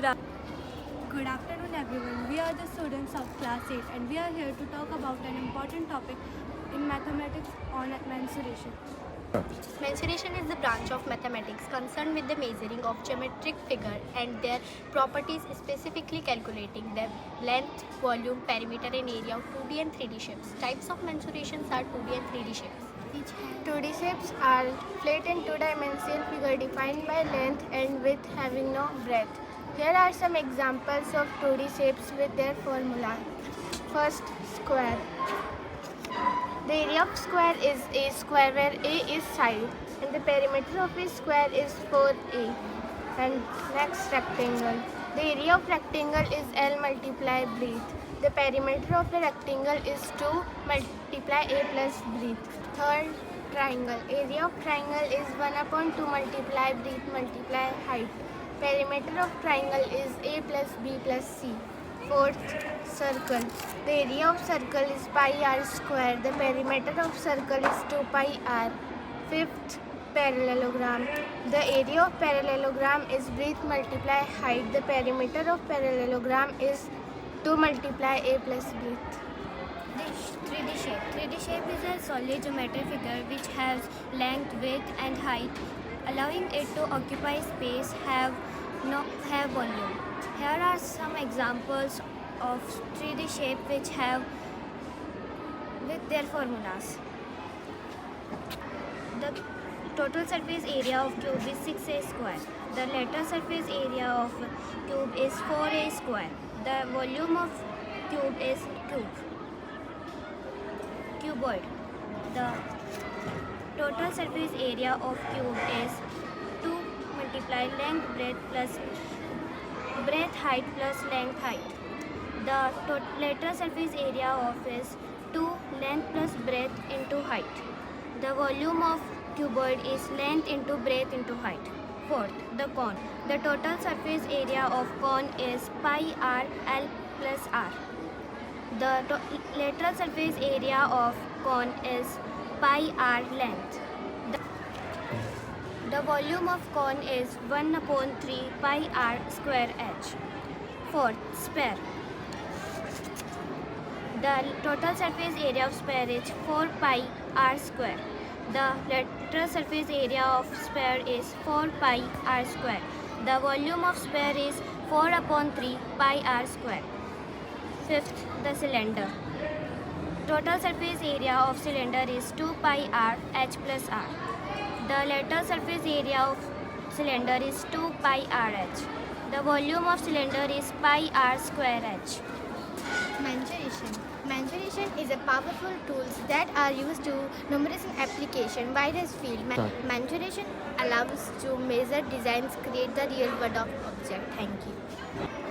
Good afternoon everyone. We are the students of class 8 and we are here to talk about an important topic in mathematics on mensuration. Mensuration is the branch of mathematics concerned with the measuring of geometric figure and their properties, specifically calculating their length, volume, perimeter and area of 2D and 3D shapes. Types of mensurations are 2D and 3D shapes. 2D shapes are flat and two-dimensional figure defined by length and width having no breadth. Here are some examples of 2D shapes with their formula. First, square. The area of square is a square where a is side and the perimeter of a square is 4a. And next, rectangle. The area of rectangle is L multiply breadth. The perimeter of the rectangle is 2 multiply a plus breadth. Third, triangle. Area of triangle is 1 upon 2 multiply breadth multiply height. Perimeter of triangle is a plus b plus c. Fourth, circle. The area of circle is pi r square. The perimeter of circle is 2 pi r. Fifth, parallelogram. The area of parallelogram is breadth multiply height. The perimeter of parallelogram is 2 multiply a plus breadth. 3D shape. 3D shape is a solid geometric figure which has length, width and height, allowing it to occupy space, have volume. Here are some examples of 3D shape which have with their formulas. The total surface area of cube is 6a square. The lateral surface area of cube is 4a square. The volume of cube is cuboid. The total surface area of cube is 2 multiply length breadth plus breadth height plus length height. The lateral surface area of is 2 length plus breadth into height. The volume of cuboid is length into breadth into height. Fourth, the cone. The total surface area of cone is pi r L plus r. The lateral surface area of cone is pi r length. The volume of cone is 1 upon 3 pi r square h. Fourth, sphere. The total surface area of sphere is 4 pi r square. The lateral surface area of sphere is 4 pi r square. The volume of sphere is 4 upon 3 pi r square. Fifth, the cylinder. Total surface area of cylinder is 2 pi r h plus r. The lateral surface area of cylinder is 2 pi r h. The volume of cylinder is pi r square h. Mensuration. Mensuration is a powerful tool that are used to numerous application various field. Mensuration allows to measure designs, create the real world of object. Thank you.